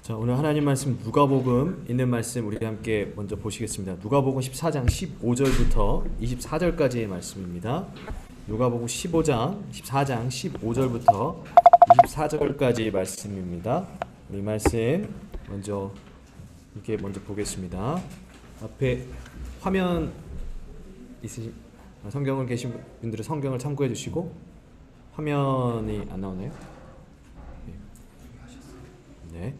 자, 오늘 하나님 말씀 누가복음 있는 말씀 우리 함께 먼저 보시겠습니다. 누가복음 14장 15절부터 24절까지의 말씀입니다. 누가복음 14장 15절부터 24절까지의 말씀입니다. 이 말씀 먼저 보겠습니다. 앞에 화면 있으신 성경을 계신 분들은 성경을 참고해 주시고 화면이 안 나오나요? 네.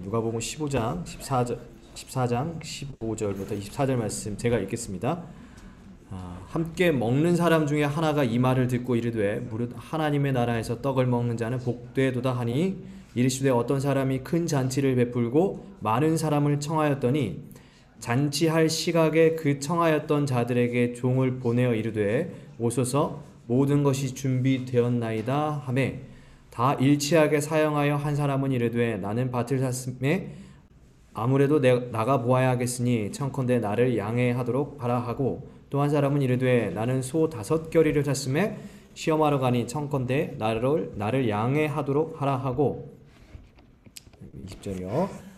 누가복음 14장 15절부터 24절 말씀 제가 읽겠습니다. 함께 먹는 사람 중에 하나가 이 말을 듣고 이르되 무릇 하나님의 나라에서 떡을 먹는 자는 복되도다 하니 이르시되 어떤 사람이 큰 잔치를 베풀고 많은 사람을 청하였더니 잔치할 시각에 그 청하였던 자들에게 종을 보내어 이르되 오소서 모든 것이 준비되었나이다 하매 다 일치하게 사용하여 한 사람은 이르되 나는 밭을 샀음에 아무래도 나가 보아야 하겠으니 청컨대 나를 양해하도록 하라 하고 또 한 사람은 이르되 나는 소 5겨리를 샀음에 시험하러 가니 청컨대 나를 양해하도록 하라 하고 20절이요.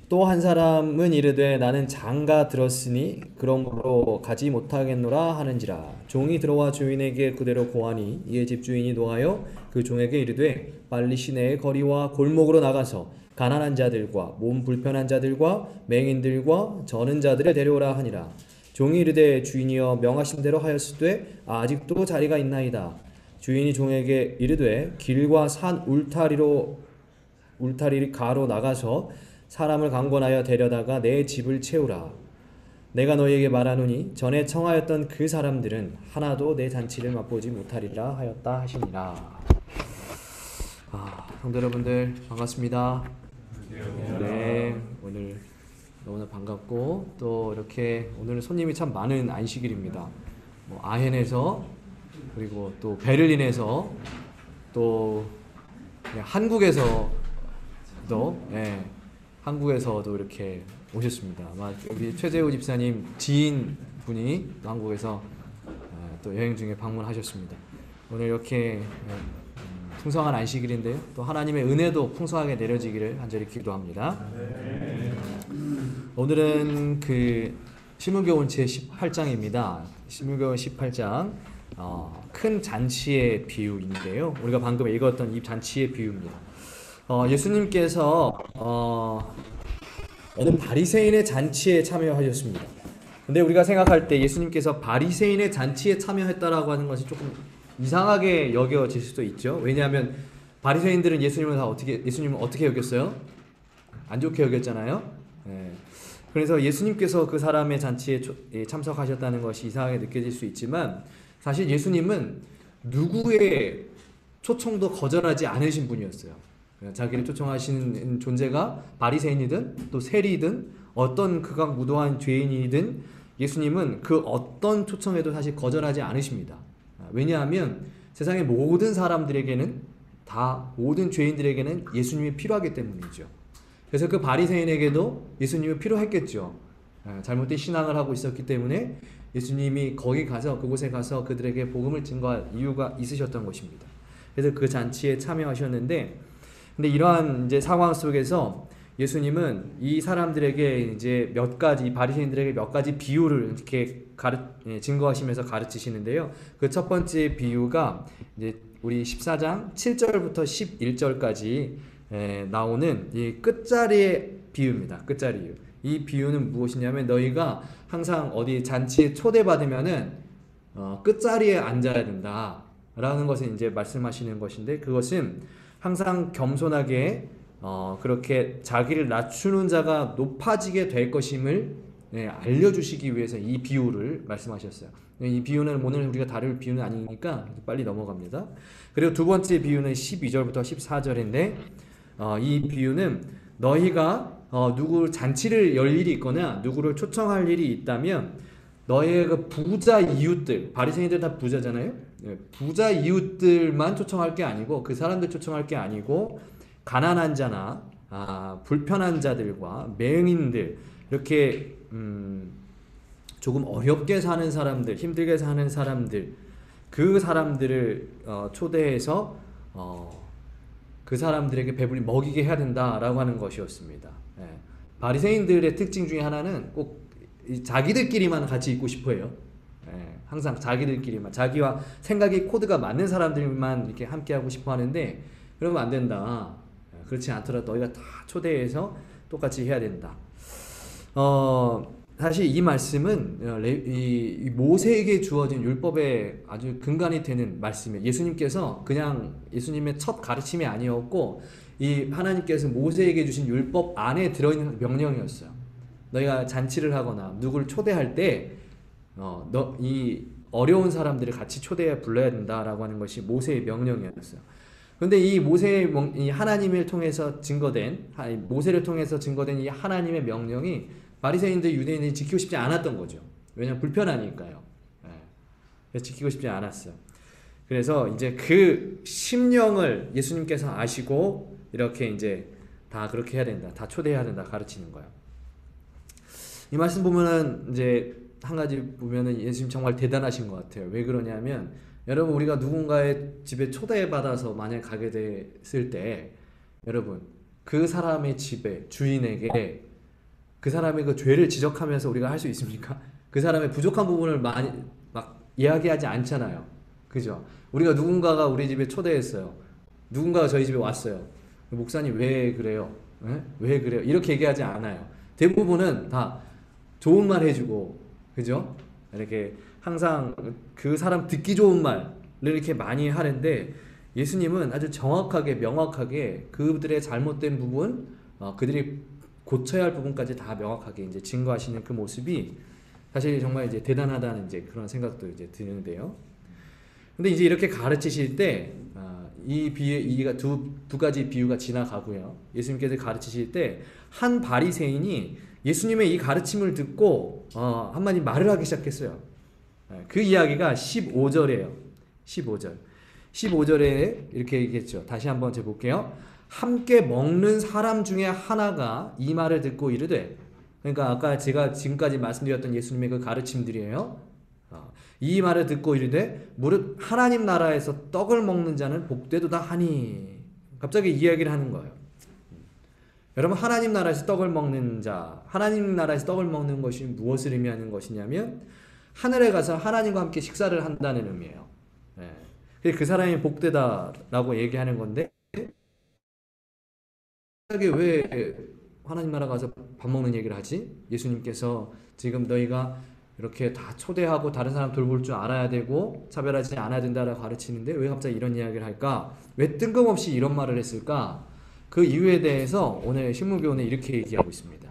또 한 사람은 이르되 나는 장가 들었으니 그러므로 가지 못하겠노라 하는지라. 종이 들어와 주인에게 그대로 고하니 이에 집주인이 노하여 그 종에게 이르되 빨리 시내의 거리와 골목으로 나가서 가난한 자들과 몸 불편한 자들과 맹인들과 저는 자들을 데려오라 하니라. 종이 이르되 주인이여 명하신 대로 하였으되 아직도 자리가 있나이다. 주인이 종에게 이르되 길과 산 울타리 가로 나가서 사람을 강권하여 데려다가 내 집을 채우라. 내가 너희에게 말하노니 전에 청하였던 그 사람들은 하나도 내 잔치를 맛보지 못하리라 하였다 하시니라. 성도 여러분들 반갑습니다. 네, 오늘 너무나 반갑고 또 이렇게 오늘은 손님이 참 많은 안식일입니다. 아헨에서 그리고 또 베를린에서 또 한국에서도 한국에서도 이렇게 오셨습니다. 아마 우리 최재우 집사님 지인분이 또 한국에서 또 여행 중에 방문하셨습니다. 오늘 이렇게 풍성한 안식일인데요. 또 하나님의 은혜도 풍성하게 내려지기를 간절히 기도합니다. 오늘은 그 신문교훈 제18장입니다. 신문교훈 18장 큰 잔치의 비유인데요. 우리가 방금 읽었던 이 잔치의 비유입니다. 예수님께서 어느 바리새인의 잔치에 참여하셨습니다. 근데 우리가 생각할 때 예수님께서 바리새인의 잔치에 참여했다라고 하는 것이 조금 이상하게 여겨질 수도 있죠. 왜냐하면 바리새인들은 예수님을 어떻게 여겼어요? 안 좋게 여겼잖아요. 네. 그래서 예수님께서 그 사람의 잔치에 참석하셨다는 것이 이상하게 느껴질 수 있지만 사실 예수님은 누구의 초청도 거절하지 않으신 분이었어요. 자기를 초청하시는 존재가 바리새인이든 또 세리든 어떤 극악무도한 죄인이든 예수님은 그 어떤 초청에도 사실 거절하지 않으십니다. 왜냐하면 세상의 모든 사람들에게는 모든 죄인들에게는 예수님이 필요하기 때문이죠. 그래서 그 바리새인에게도 예수님이 필요했겠죠. 잘못된 신앙을 하고 있었기 때문에 예수님이 그곳에 가서 그들에게 복음을 증거할 이유가 있으셨던 것입니다. 그래서 그 잔치에 참여하셨는데 근데 이러한 이제 상황 속에서 예수님은 이 사람들에게 이제 바리새인들에게 몇 가지 비유를 이렇게 증거하시면서 가르치시는데요. 그 첫 번째 비유가 이제 우리 14장 7절부터 11절까지 나오는 이 끝자리의 비유입니다. 끝자리 이유. 이 비유는 무엇이냐면 너희가 항상 어디 잔치에 초대받으면은 끝자리에 앉아야 된다라는 것을 이제 말씀하시는 것인데 그것은 항상 겸손하게 그렇게 자기를 낮추는 자가 높아지게 될 것임을 알려주시기 위해서 이 비유를 말씀하셨어요. 이 비유는 오늘 우리가 다룰 비유는 아니니까 빨리 넘어갑니다. 그리고 두 번째 비유는 12절부터 14절인데 이 비유는 너희가 누구 잔치를 열 일이 있거나 누구를 초청할 일이 있다면 너희의 그 부자 이웃들, 바리새인들 다 부자잖아요. 부자 이웃들만 초청할 게 아니고 그 사람들 초청할 게 아니고 가난한 자나 불편한 자들과 맹인들 이렇게 조금 어렵게 사는 사람들, 힘들게 사는 사람들, 그 사람들을 초대해서 그 사람들에게 배불리 먹이게 해야 된다라고 하는 것이었습니다. 예. 바리새인들의 특징 중에 하나는 꼭 자기들끼리만 같이 있고 싶어해요. 예. 항상 자기들끼리만, 자기와 생각이 코드가 맞는 사람들만 이렇게 함께 하고 싶어 하는데, 그러면 안 된다. 그렇지 않더라도 너희가 다 초대해서 똑같이 해야 된다. 사실 이 말씀은 이 모세에게 주어진 율법의 아주 근간이 되는 말씀이에요. 예수님께서 그냥 예수님의 첫 가르침이 아니었고, 이 하나님께서 모세에게 주신 율법 안에 들어있는 명령이었어요. 너희가 잔치를 하거나 누구를 초대할 때 이 어려운 사람들을 같이 초대해 불러야 된다라고 하는 것이 모세의 명령이었어요. 그런데 이 하나님을 통해서 증거된, 모세를 통해서 증거된 이 하나님의 명령이 바리새인들, 유대인들이 지키고 싶지 않았던 거죠. 왜냐하면 불편하니까요. 그래서 지키고 싶지 않았어요. 그래서 이제 그 심령을 예수님께서 아시고 이렇게 이제 다 그렇게 해야 된다, 다 초대해야 된다 가르치는 거예요. 이 말씀 보면은 이제 한 가지 보면은 예수님 정말 대단하신 것 같아요. 왜 그러냐면, 여러분, 우리가 누군가의 집에 초대받아서 만약 가게 됐을 때, 여러분, 그 사람의 집에 주인에게 그 사람의 그 죄를 지적하면서 우리가 할 수 있습니까? 그 사람의 부족한 부분을 많이 막 이야기하지 않잖아요. 그죠? 우리가 누군가가 우리 집에 초대했어요. 누군가가 저희 집에 왔어요. 목사님 왜 그래요? 네? 왜 그래요? 이렇게 얘기하지 않아요. 대부분은 다 좋은 말 해주고, 그죠? 이렇게 항상 그 사람 듣기 좋은 말을 이렇게 많이 하는데, 예수님은 아주 정확하게 명확하게 그들의 잘못된 부분, 그들이 고쳐야 할 부분까지 다 명확하게 이제 증거하시는 그 모습이 사실 정말 이제 대단하다는 이제 그런 생각도 이제 드는데요. 근데 이제 이렇게 가르치실 때, 이가 두 가지 비유가 지나가고요. 예수님께서 가르치실 때 한 바리새인이 예수님의 이 가르침을 듣고 한마디 말을 하기 시작했어요. 그 이야기가 15절이에요. 15절에 이렇게 얘기했죠. 다시 한번 제가 볼게요. 함께 먹는 사람 중에 하나가 이 말을 듣고 이르되, 그러니까 아까 제가 지금까지 말씀드렸던 예수님의 그 가르침들이에요. 이 말을 듣고 이르되 무릇 하나님 나라에서 떡을 먹는 자는 복되도다 하니. 갑자기 이야기를 하는 거예요. 여러분, 하나님 나라에서 떡을 먹는 자, 하나님 나라에서 떡을 먹는 것이 무엇을 의미하는 것이냐면, 하늘에 가서 하나님과 함께 식사를 한다는 의미예요. 그 사람이 복되다라고 얘기하는 건데, 왜 하나님 나라 가서 밥 먹는 얘기를 하지? 예수님께서 지금 너희가 이렇게 다 초대하고 다른 사람 돌볼 줄 알아야 되고 차별하지 않아야 된다라고 가르치는데 왜 갑자기 이런 이야기를 할까? 왜 뜬금없이 이런 말을 했을까? 그 이유에 대해서 오늘 신문교훈에 이렇게 얘기하고 있습니다.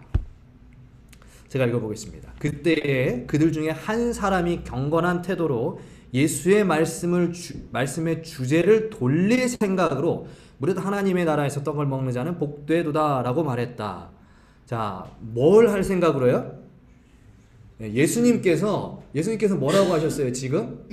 제가 읽어보겠습니다. 그때에 그들 중에 한 사람이 경건한 태도로 예수의 말씀의 주제를 돌릴 생각으로 무릇 하나님의 나라에서 떡을 먹는 자는 복되도다 라고 말했다. 자, 뭘 할 생각으로요? 예수님께서 뭐라고 하셨어요? 지금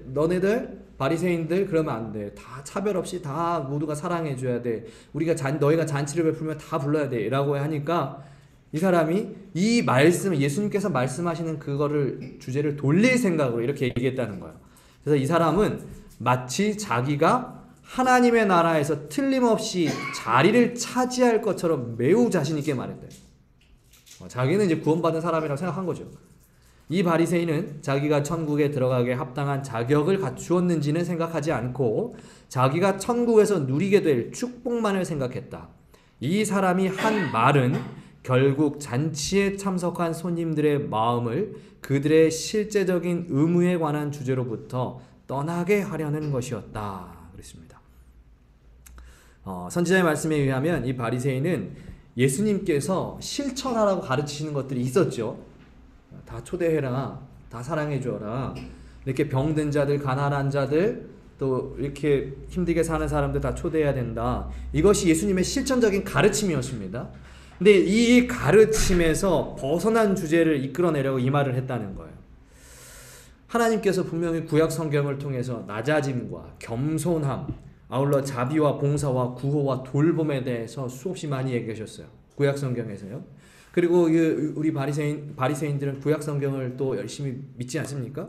너네들 바리새인들 그러면 안 돼. 다 차별 없이 다 모두가 사랑해 줘야 돼. 너희가 잔치를 베풀면 다 불러야 돼. 라고 하니까 이 사람이 이 말씀을, 예수님께서 말씀하시는 그거를 주제를 돌릴 생각으로 이렇게 얘기했다는 거예요. 그래서 이 사람은 마치 자기가 하나님의 나라에서 틀림없이 자리를 차지할 것처럼 매우 자신 있게 말했대요. 자기는 이제 구원받은 사람이라고 생각한 거죠. 이 바리새인은 자기가 천국에 들어가게 합당한 자격을 갖추었는지는 생각하지 않고 자기가 천국에서 누리게 될 축복만을 생각했다. 이 사람이 한 말은 결국 잔치에 참석한 손님들의 마음을 그들의 실제적인 의무에 관한 주제로부터 떠나게 하려는 것이었다. 그랬습니다. 선지자의 말씀에 의하면 이 바리새인은 예수님께서 실천하라고 가르치시는 것들이 있었죠. 다 초대해라, 다 사랑해줘라, 이렇게 병든 자들, 가난한 자들, 또 이렇게 힘들게 사는 사람들 다 초대해야 된다. 이것이 예수님의 실천적인 가르침이었습니다. 근데 이 가르침에서 벗어난 주제를 이끌어내려고 이 말을 했다는 거예요. 하나님께서 분명히 구약 성경을 통해서 낮아짐과 겸손함, 아울러 자비와 봉사와 구호와 돌봄에 대해서 수없이 많이 얘기하셨어요. 구약 성경에서요. 그리고 우리 바리새인들은 구약 성경을 또 열심히 믿지 않습니까?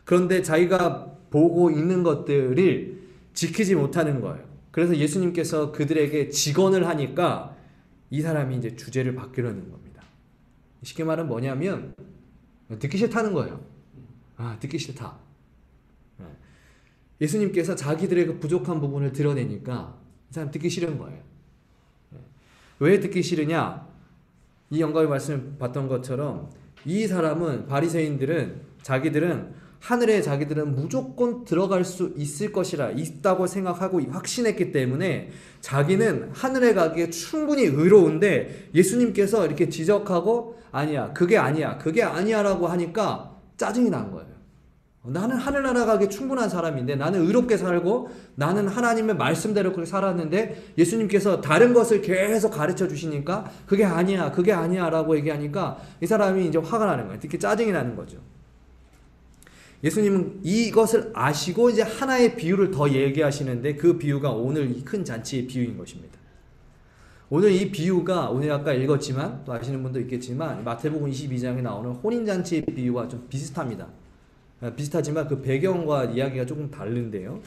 그런데 자기가 보고 있는 것들을 지키지 못하는 거예요. 그래서 예수님께서 그들에게 직언을 하니까 이 사람이 이제 주제를 바꾸려는 겁니다. 쉽게 말하면 뭐냐면 듣기 싫다는 거예요. 듣기 싫다. 예수님께서 자기들의 그 부족한 부분을 드러내니까 이 사람 듣기 싫은 거예요. 왜 듣기 싫으냐? 이 영광의 말씀을 봤던 것처럼 이 사람은 바리새인들은 하늘에 자기들은 무조건 들어갈 수 있을 것이라 있다고 생각하고 확신했기 때문에 자기는 하늘에 가기에 충분히 의로운데 예수님께서 이렇게 지적하고 아니야 그게 아니야라고 하니까 짜증이 난 거예요. 나는 하늘나라 가기에 충분한 사람인데 나는 의롭게 살고 나는 하나님의 말씀대로 그렇게 살았는데 예수님께서 다른 것을 계속 가르쳐 주시니까 그게 아니야 라고 얘기하니까 이 사람이 이제 화가 나는 거예요. 특히 짜증이 나는 거죠. 예수님은 이것을 아시고 이제 하나의 비유를 더 얘기하시는데 그 비유가 오늘 이 큰 잔치의 비유인 것입니다. 오늘 이 비유가 오늘 아까 읽었지만 또 아시는 분도 있겠지만 마태복음 22장에 나오는 혼인잔치의 비유와 좀 비슷합니다. 비슷하지만 그 배경과 이야기가 조금 다른데요.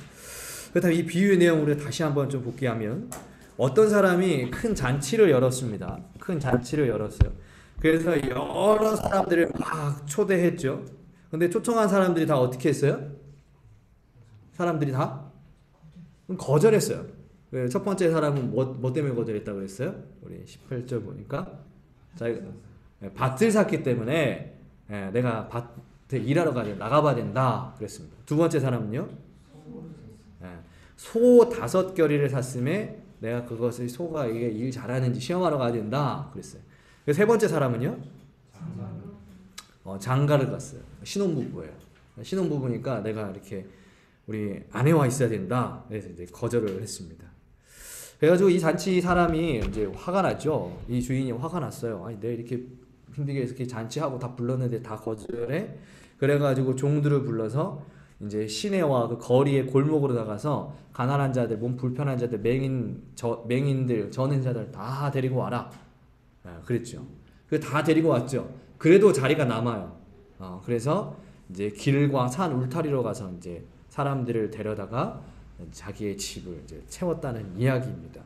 그렇다면 이 비유의 내용을 다시 한번 좀 복기하면 어떤 사람이 큰 잔치를 열었습니다. 큰 잔치를 열었어요. 그래서 여러 사람들을 막 초대했죠. 근데 초청한 사람들이 다 어떻게 했어요? 사람들이 다 거절했어요. 첫 번째 사람은 뭐 때문에 거절했다고 그랬어요? 우리 18절 보니까 자기가 밭을 샀기 때문에 내가 밭에 일하러 나가봐야 된다 그랬습니다. 두 번째 사람은요? 소 5겨리를 샀음에 내가 그것을 소가 이게 일 잘하는지 시험하러 가야 된다 그랬어요. 세 번째 사람은요? 장가를 갔어요. 신혼부부예요. 신혼부부니까 내가 이렇게 우리 아내와 있어야 된다. 그래서 이제 거절을 했습니다. 그래가지고 이 잔치 사람이 이제 화가 났죠. 이 주인이 화가 났어요. 아니, 내가 이렇게 힘들게 이렇게 잔치하고 다 불렀는데 다 거절해? 그래가지고 종들을 불러서 이제 시내와 그 거리의 골목으로 나가서 가난한 자들, 몸 불편한 자들, 맹인들, 전행자들 다 데리고 와라. 그랬죠. 그 다 데리고 왔죠. 그래도 자리가 남아요. 그래서 이제 길과 산 울타리로 가서 이제 사람들을 데려다가 자기의 집을 이제 채웠다는 이야기입니다.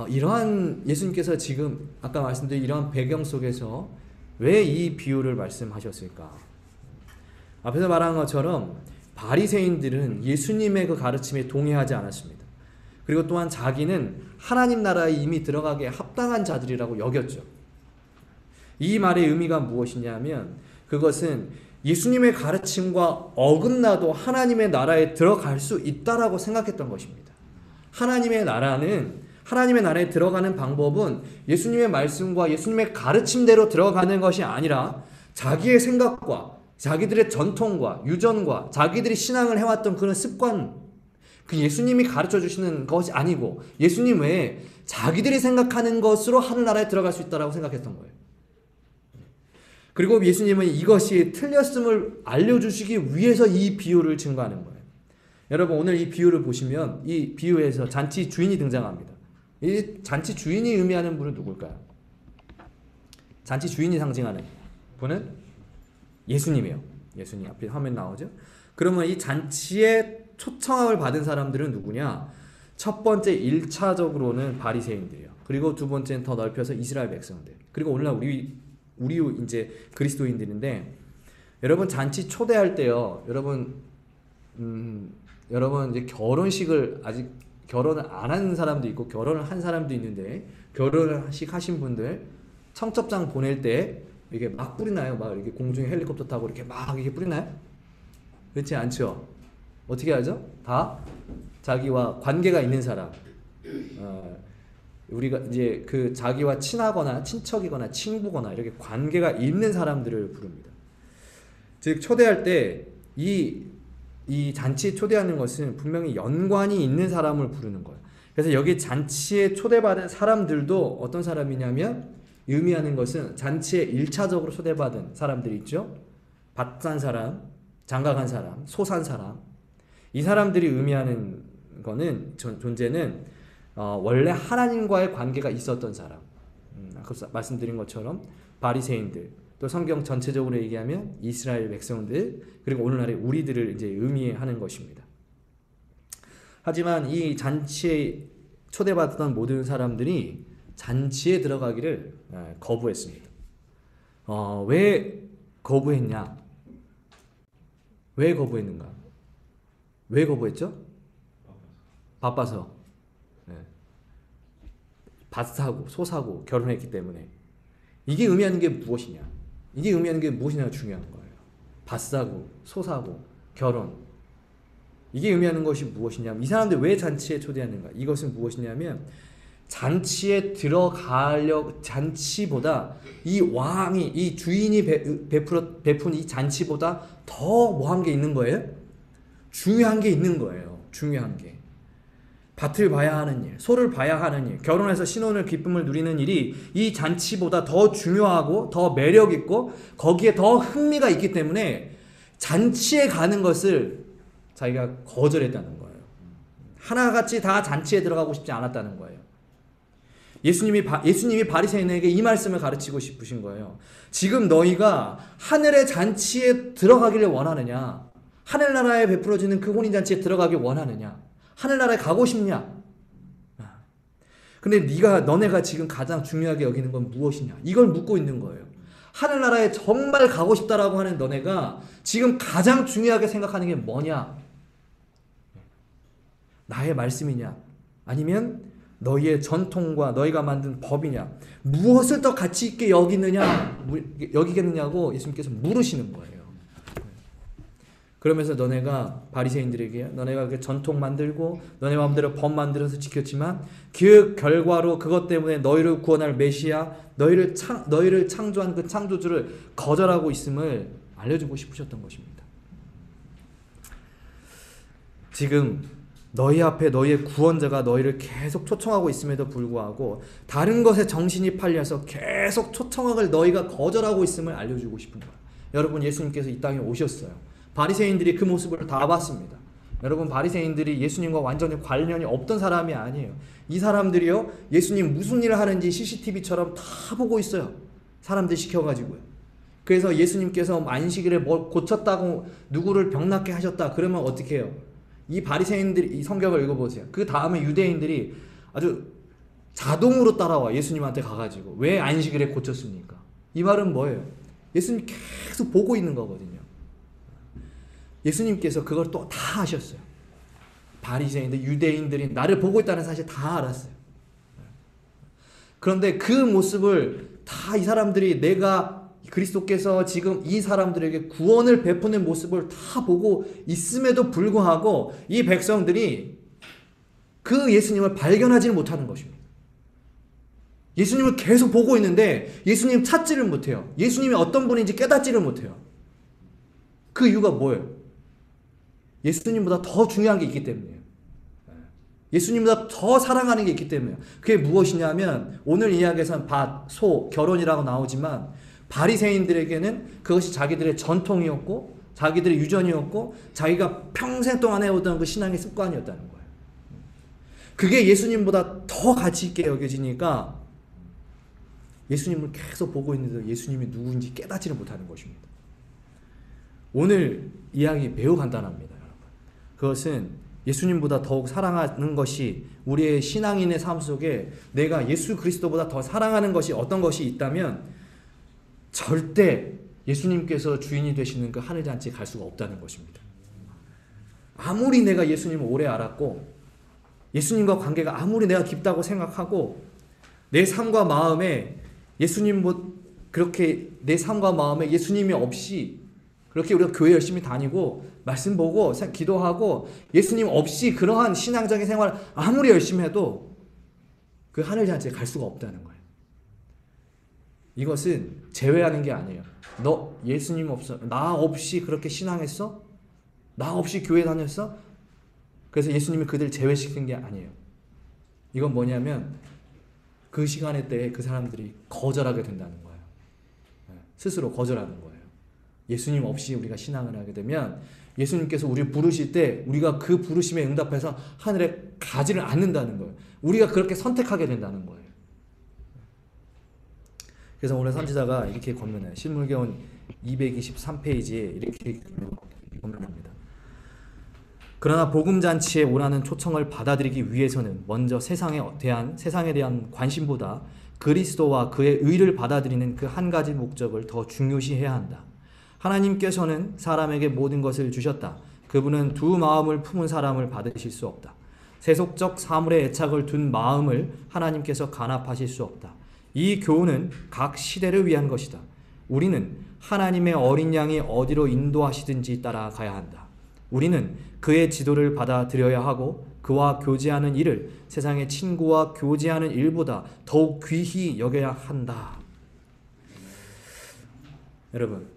이러한 예수님께서 지금 아까 말씀드린 이러한 배경 속에서 왜 이 비유를 말씀하셨을까? 앞에서 말한 것처럼 바리새인들은 예수님의 그 가르침에 동의하지 않았습니다. 그리고 또한 자기는 하나님 나라에 이미 들어가기에 합당한 자들이라고 여겼죠. 이 말의 의미가 무엇이냐면 그것은 예수님의 가르침과 어긋나도 하나님의 나라에 들어갈 수 있다라고 생각했던 것입니다. 하나님의 나라에 들어가는 방법은 예수님의 말씀과 예수님의 가르침대로 들어가는 것이 아니라 자기의 생각과 자기들의 전통과 유전과 자기들이 신앙을 해왔던 그런 습관, 그 예수님이 가르쳐 주시는 것이 아니고 예수님 외에 자기들이 생각하는 것으로 하늘나라에 들어갈 수 있다고 생각했던 거예요. 그리고 예수님은 이것이 틀렸음을 알려주시기 위해서 이 비유를 증거하는 거예요. 여러분 오늘 이 비유를 보시면 이 비유에서 잔치 주인이 등장합니다. 이 잔치 주인이 의미하는 분은 누굴까요? 잔치 주인이 상징하는 분은 예수님이에요. 예수님 앞에 화면 나오죠? 그러면 이 잔치에 초청함을 받은 사람들은 누구냐? 첫 번째 1차적으로는 바리새인들이에요. 그리고 두 번째는 더 넓혀서 이스라엘 백성들. 그리고 오늘날 우리 이제 그리스도인들인데 여러분 잔치 초대할 때요. 여러분 이제 결혼식을 아직 결혼을 안 한 사람도 있고 결혼을 한 사람도 있는데 결혼식 하신 분들 청첩장 보낼 때 이게 막 뿌리나요? 막 이렇게 공중에 헬리콥터 타고 이렇게 막 이렇게 뿌리나요? 그렇지 않죠? 어떻게 하죠? 다 자기와 관계가 있는 사람, 우리가 이제 그 자기와 친하거나 친척이거나 친부거나 이렇게 관계가 있는 사람들을 부릅니다. 즉 초대할 때 이 잔치에 초대하는 것은 분명히 연관이 있는 사람을 부르는 거예요. 그래서 여기 잔치에 초대받은 사람들도 어떤 사람이냐면 의미하는 것은 잔치에 1차적으로 초대받은 사람들이 있죠. 밭 산 사람, 장가 간 사람, 소 산 사람. 이 사람들이 의미하는 거는 존재는 원래 하나님과의 관계가 있었던 사람. 아까 말씀드린 것처럼 바리새인들, 또 성경 전체적으로 얘기하면 이스라엘 백성들, 그리고 오늘날의 우리들을 이제 의미하는 것입니다. 하지만 이 잔치에 초대받았던 모든 사람들이 잔치에 들어가기를 거부했습니다. 왜 거부했냐? 왜 거부했는가? 왜 거부했죠? 바빠서. 밭 사고, 소 사고, 결혼했기 때문에. 이게 의미하는 게 무엇이냐? 이게 의미하는 게 무엇이냐가 중요한 거예요. 밭 사고, 소 사고, 결혼. 이게 의미하는 것이 무엇이냐면, 이 사람들 왜 잔치에 초대하는가? 이것은 무엇이냐면, 잔치에 잔치보다 이 왕이, 이 주인이 베푼 이 잔치보다 더 뭐한 게 있는 거예요? 중요한 게 있는 거예요. 중요한 게. 밭을 봐야 하는 일, 소를 봐야 하는 일, 결혼해서 신혼을 기쁨을 누리는 일이 이 잔치보다 더 중요하고 더 매력 있고 거기에 더 흥미가 있기 때문에 잔치에 가는 것을 자기가 거절했다는 거예요. 하나같이 다 잔치에 들어가고 싶지 않았다는 거예요. 예수님이 바리새인에게 이 말씀을 가르치고 싶으신 거예요. 지금 너희가 하늘의 잔치에 들어가기를 원하느냐? 하늘나라에 베풀어지는 그 혼인잔치에 들어가길 원하느냐? 하늘나라에 가고 싶냐? 근데 너네가 지금 가장 중요하게 여기는 건 무엇이냐? 이걸 묻고 있는 거예요. 하늘나라에 정말 가고 싶다라고 하는 너네가 지금 가장 중요하게 생각하는 게 뭐냐? 나의 말씀이냐? 아니면 너희의 전통과 너희가 만든 법이냐? 무엇을 더 가치 있게 여기겠느냐고 예수님께서 물으시는 거예요. 그러면서 너네가 바리새인들에게 너네가 그 전통 만들고 너네 마음대로 법 만들어서 지켰지만 그 결과로 그것 때문에 너희를 구원할 메시아, 너희를 창조한 그 창조주를 거절하고 있음을 알려주고 싶으셨던 것입니다. 지금 너희 앞에 너희의 구원자가 너희를 계속 초청하고 있음에도 불구하고 다른 것에 정신이 팔려서 계속 초청을 너희가 거절하고 있음을 알려주고 싶은 거예요. 여러분, 예수님께서 이 땅에 오셨어요. 바리새인들이 그 모습을 다 봤습니다. 여러분, 바리새인들이 예수님과 완전히 관련이 없던 사람이 아니에요. 이 사람들이요, 예수님 무슨 일을 하는지 CCTV처럼 다 보고 있어요. 사람들 시켜가지고요. 그래서 예수님께서 안식일에 뭘 고쳤다고 누구를 병낫게 하셨다 그러면 어떻게 해요? 이 바리새인들이 이 성경을 읽어보세요. 그 다음에 유대인들이 아주 자동으로 따라와 예수님한테 가가지고 왜 안식일에 고쳤습니까? 이 말은 뭐예요? 예수님 계속 보고 있는 거거든요. 예수님께서 그걸 또 다 하셨어요. 바리새인들, 유대인들이 나를 보고 있다는 사실 다 알았어요. 그런데 그 모습을 다 이 사람들이 내가 그리스도께서 지금 이 사람들에게 구원을 베푸는 모습을 다 보고 있음에도 불구하고 이 백성들이 그 예수님을 발견하지는 못하는 것입니다. 예수님을 계속 보고 있는데 예수님 찾지를 못해요. 예수님이 어떤 분인지 깨닫지를 못해요. 그 이유가 뭐예요? 예수님보다 더 중요한 게 있기 때문이에요. 예수님보다 더 사랑하는 게 있기 때문이에요. 그게 무엇이냐면 오늘 이야기에서는 밭, 소, 결혼이라고 나오지만 바리새인들에게는 그것이 자기들의 전통이었고 자기들의 유전이었고 자기가 평생 동안 해오던 그 신앙의 습관이었다는 거예요. 그게 예수님보다 더 가치 있게 여겨지니까 예수님을 계속 보고 있는데도 예수님이 누구인지 깨닫지를 못하는 것입니다. 오늘 이야기 매우 간단합니다. 그것은 예수님보다 더욱 사랑하는 것이 우리의 신앙인의 삶 속에 내가 예수 그리스도보다 더 사랑하는 것이 어떤 것이 있다면 절대 예수님께서 주인이 되시는 그 하늘잔치에 갈 수가 없다는 것입니다. 아무리 내가 예수님을 오래 알았고 예수님과 관계가 아무리 내가 깊다고 생각하고 내 삶과 마음에 그렇게 내 삶과 마음에 예수님이 없이 그렇게 우리가 교회 열심히 다니고 말씀 보고 기도하고 예수님 없이 그러한 신앙적인 생활을 아무리 열심히 해도 그 하늘잔치에 갈 수가 없다는 거예요. 이것은 제외하는 게 아니에요. 너 예수님 없어? 나 없이 그렇게 신앙했어? 나 없이 교회 다녔어? 그래서 예수님이 그들을 제외시킨 게 아니에요. 이건 뭐냐면 그 시간에 때에 그 사람들이 거절하게 된다는 거예요. 스스로 거절하는 거예요. 예수님 없이 우리가 신앙을 하게 되면 예수님께서 우리를 부르실 때 우리가 그 부르심에 응답해서 하늘에 가지를 않는다는 거예요. 우리가 그렇게 선택하게 된다는 거예요. 그래서 오늘 선지자가 이렇게 권면해요. 신물계원 223페이지에 이렇게 권면합니다. 그러나 복음잔치에 오라는 초청을 받아들이기 위해서는 먼저 세상에 대한 관심보다 그리스도와 그의 의를 받아들이는 그 한 가지 목적을 더 중요시해야 한다. 하나님께서는 사람에게 모든 것을 주셨다. 그분은 두 마음을 품은 사람을 받으실 수 없다. 세속적 사물에 애착을 둔 마음을 하나님께서 간합하실 수 없다. 이 교훈은 각 시대를 위한 것이다. 우리는 하나님의 어린 양이 어디로 인도하시든지 따라가야 한다. 우리는 그의 지도를 받아들여야 하고 그와 교제하는 일을 세상의 친구와 교제하는 일보다 더욱 귀히 여겨야 한다. 여러분,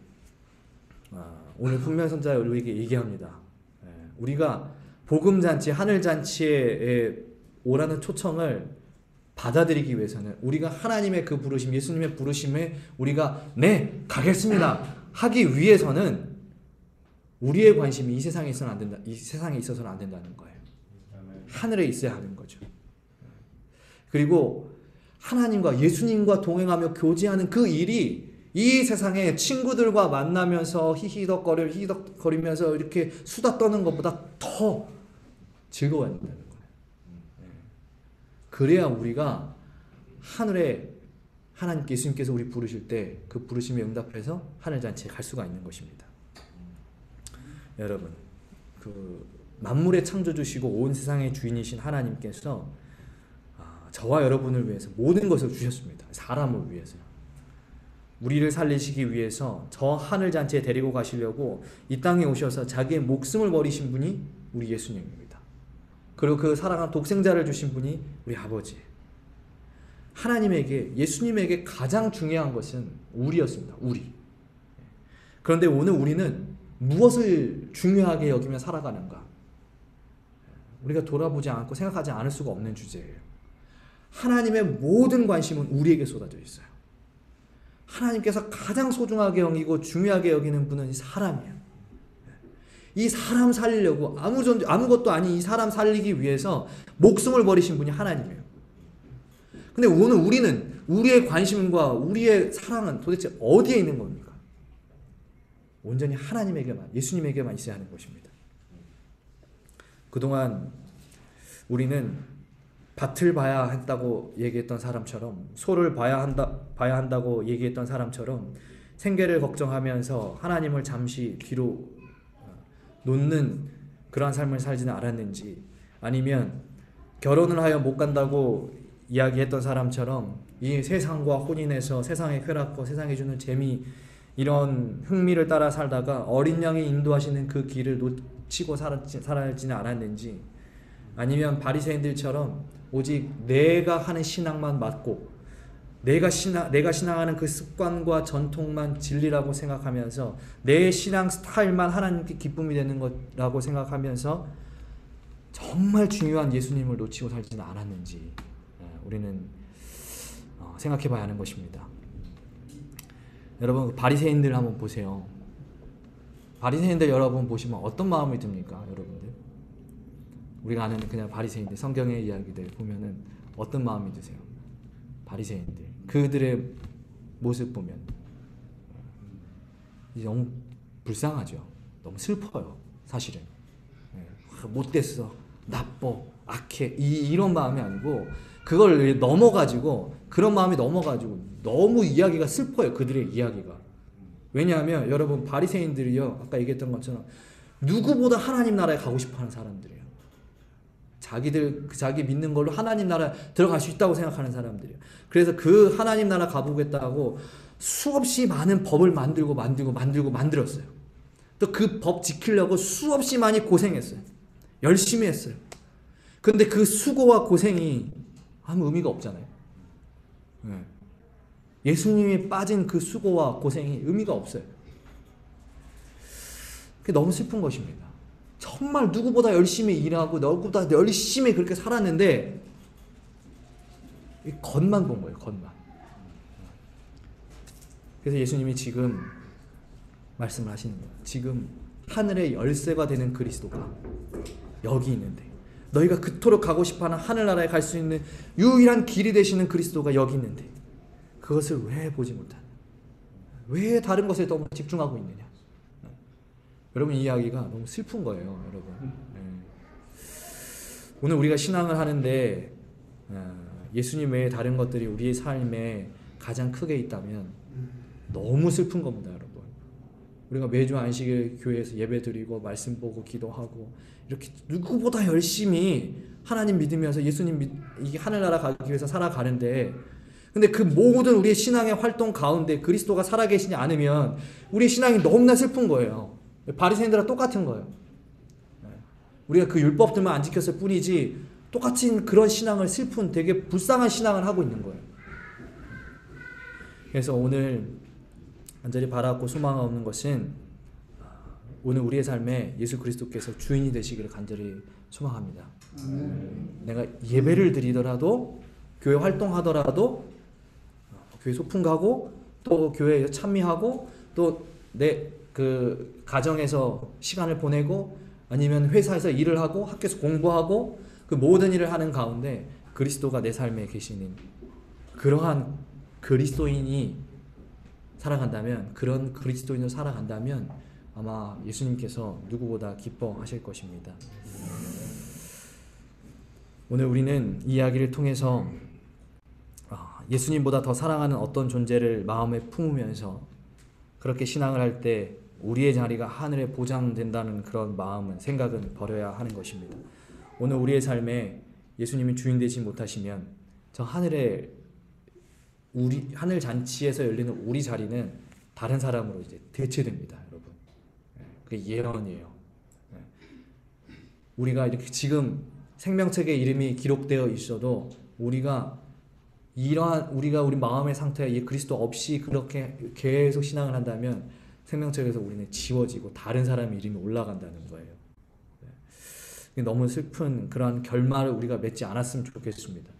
오늘 분명 선지자가 우리에게 얘기합니다. 우리가 복음잔치, 하늘잔치에 오라는 초청을 받아들이기 위해서는 우리가 하나님의 그 부르심, 예수님의 부르심에 우리가 네, 가겠습니다 하기 위해서는 우리의 관심이 이 세상에 있어서는 안 된다. 이 세상에 있어서는 안 된다는 거예요. 하늘에 있어야 하는 거죠. 그리고 하나님과 예수님과 동행하며 교제하는 그 일이 이 세상에 친구들과 만나면서 히히덕거리면서 이렇게 수다 떠는 것보다 더 즐거워야 된다는 거예요. 그래야 우리가 하늘에 하나님께 예수님께서 우리 부르실 때 그 부르심에 응답해서 하늘잔치에 갈 수가 있는 것입니다. 여러분, 그 만물의 창조주시고 온 세상의 주인이신 하나님께서 저와 여러분을 위해서 모든 것을 주셨습니다. 사람을 위해서. 우리를 살리시기 위해서 저 하늘잔치에 데리고 가시려고 이 땅에 오셔서 자기의 목숨을 버리신 분이 우리 예수님입니다. 그리고 그 사랑하는 독생자를 주신 분이 우리 아버지예요. 하나님에게, 예수님에게 가장 중요한 것은 우리였습니다. 우리. 그런데 오늘 우리는 무엇을 중요하게 여기며 살아가는가? 우리가 돌아보지 않고 생각하지 않을 수가 없는 주제예요. 하나님의 모든 관심은 우리에게 쏟아져 있어요. 하나님께서 가장 소중하게 여기고 중요하게 여기는 분은 이 사람이에요. 이 사람 살리려고 아무것도 아닌 이 사람 살리기 위해서 목숨을 버리신 분이 하나님이에요. 근데 오늘 우리는 우리의 관심과 우리의 사랑은 도대체 어디에 있는 겁니까? 온전히 하나님에게만, 예수님에게만 있어야 하는 것입니다. 그동안 우리는 밭을 봐야 한다고 얘기했던 사람처럼, 소를 봐야 한다고 얘기했던 사람처럼 생계를 걱정하면서 하나님을 잠시 뒤로 놓는 그러한 삶을 살지는 않았는지, 아니면 결혼을 하여 못 간다고 이야기했던 사람처럼 이 세상과 혼인해서 세상의 쾌락과 세상이 주는 재미, 이런 흥미를 따라 살다가 어린 양이 인도하시는 그 길을 놓치고 살지는 않았는지, 아니면 바리새인들처럼 오직 내가 하는 신앙만 맞고 내가 신앙하는 그 습관과 전통만 진리라고 생각하면서 내 신앙 스타일만 하나님께 기쁨이 되는 거라고 생각하면서 정말 중요한 예수님을 놓치고 살지는 않았는지 우리는 생각해 봐야 하는 것입니다. 여러분, 바리새인들 한번 보세요. 바리새인들 여러분 보시면 어떤 마음이 듭니까, 여러분들? 우리가 아는 그냥 바리새인들, 성경의 이야기들 보면은 어떤 마음이 드세요? 바리새인들, 그들의 모습 보면 너무 불쌍하죠. 너무 슬퍼요, 사실은. 못됐어, 나빠, 악해, 이런 마음이 아니고 그걸 넘어가지고, 그런 마음이 넘어가지고 너무 이야기가 슬퍼요, 그들의 이야기가. 왜냐하면 여러분, 바리새인들이요, 아까 얘기했던 것처럼 누구보다 하나님 나라에 가고 싶어하는 사람들이에요. 자기 믿는 걸로 하나님 나라에 들어갈 수 있다고 생각하는 사람들이에요. 그래서 그 하나님 나라 가보겠다고 수없이 많은 법을 만들었어요. 또 그 법 지키려고 수없이 많이 고생했어요. 열심히 했어요. 근데 그 수고와 고생이 아무 의미가 없잖아요. 예수님이 빠진 그 수고와 고생이 의미가 없어요. 그게 너무 슬픈 것입니다. 정말 누구보다 열심히 일하고 누구보다 열심히 그렇게 살았는데 겉만 본 거예요, 겉만. 그래서 예수님이 지금 말씀을 하시는 거예요. 지금 하늘의 열쇠가 되는 그리스도가 여기 있는데, 너희가 그토록 가고 싶어하는 하늘나라에 갈 수 있는 유일한 길이 되시는 그리스도가 여기 있는데, 그것을 왜 보지 못하냐? 왜 다른 것에 너무 집중하고 있느냐? 여러분, 이 이야기가 너무 슬픈 거예요, 여러분. 오늘 우리가 신앙을 하는데 예수님 외에 다른 것들이 우리의 삶에 가장 크게 있다면 너무 슬픈 겁니다, 여러분. 우리가 매주 안식일 교회에서 예배드리고 말씀 보고 기도하고 이렇게 누구보다 열심히 하나님 믿으면서 예수님 이 하늘나라 가기 위해서 살아가는데, 근데 그 모든 우리의 신앙의 활동 가운데 그리스도가 살아계시지 않으면 우리의 신앙이 너무나 슬픈 거예요. 바리새인들과 똑같은 거예요. 우리가 그 율법들만 안 지켰을 뿐이지 똑같은 그런 신앙을, 슬픈 되게 불쌍한 신앙을 하고 있는 거예요. 그래서 오늘 간절히 바라고 소망하는 것은 오늘 우리의 삶에 예수 그리스도께서 주인이 되시기를 간절히 소망합니다. 내가 예배를 드리더라도, 교회 활동하더라도, 교회 소풍 가고, 또 교회에 참여하고, 또 내 그 가정에서 시간을 보내고, 아니면 회사에서 일을 하고, 학교에서 공부하고, 그 모든 일을 하는 가운데 그리스도가 내 삶에 계시는 그러한 그리스도인이 살아간다면, 그런 그리스도인으로 살아간다면 아마 예수님께서 누구보다 기뻐하실 것입니다. 오늘 우리는 이 이야기를 통해서 예수님보다 더 사랑하는 어떤 존재를 마음에 품으면서 그렇게 신앙을 할 때 우리의 자리가 하늘에 보장된다는 그런 마음은, 생각은 버려야 하는 것입니다. 오늘 우리의 삶에 예수님이 주인 되지 못하시면 저 하늘에 하늘 잔치에서 열리는 우리 자리는 다른 사람으로 이제 대체됩니다, 여러분. 그게 예언이에요. 우리가 이렇게 지금 생명책의 이름이 기록되어 있어도 우리가 우리 마음의 상태에 그리스도 없이 그렇게 계속 신앙을 한다면 생명책에서 우리는 지워지고 다른 사람의 이름이 올라간다는 거예요. 너무 슬픈 그런 결말을 우리가 맺지 않았으면 좋겠습니다.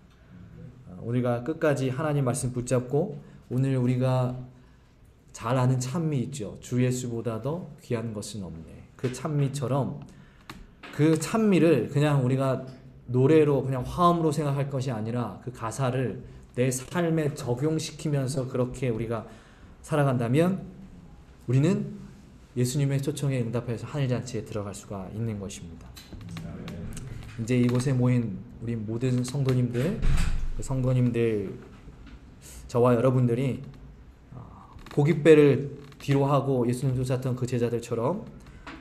우리가 끝까지 하나님 말씀 붙잡고, 오늘 우리가 잘 아는 찬미 있죠. 주 예수보다도 귀한 것은 없네. 그 찬미처럼 그 찬미를 그냥 우리가 노래로 그냥 화음으로 생각할 것이 아니라 그 가사를 내 삶에 적용시키면서 그렇게 우리가 살아간다면 우리는 예수님의 초청에 응답해서 하늘잔치에 들어갈 수가 있는 것입니다. 이제 이곳에 모인 우리 모든 성도님들, 저와 여러분들이 고깃배를 뒤로 하고 예수님 쫓았던 그 제자들처럼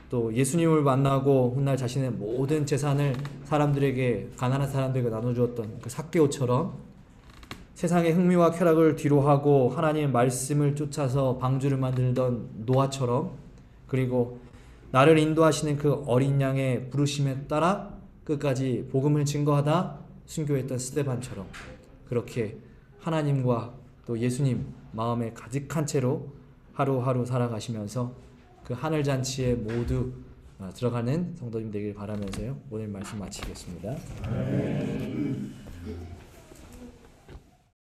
또 예수님을 만나고 훗날 자신의 모든 재산을 사람들에게, 가난한 사람들에게 나눠주었던 그 삭개오처럼 세상의 흥미와 쾌락을 뒤로하고 하나님의 말씀을 쫓아서 방주를 만들던 노아처럼, 그리고 나를 인도하시는 그 어린 양의 부르심에 따라 끝까지 복음을 증거하다 순교했던 스데반처럼 그렇게 하나님과 또 예수님 마음에 가득한 채로 하루하루 살아가시면서 그 하늘잔치에 모두 들어가는 성도님 되길 바라면서요, 오늘 말씀 마치겠습니다.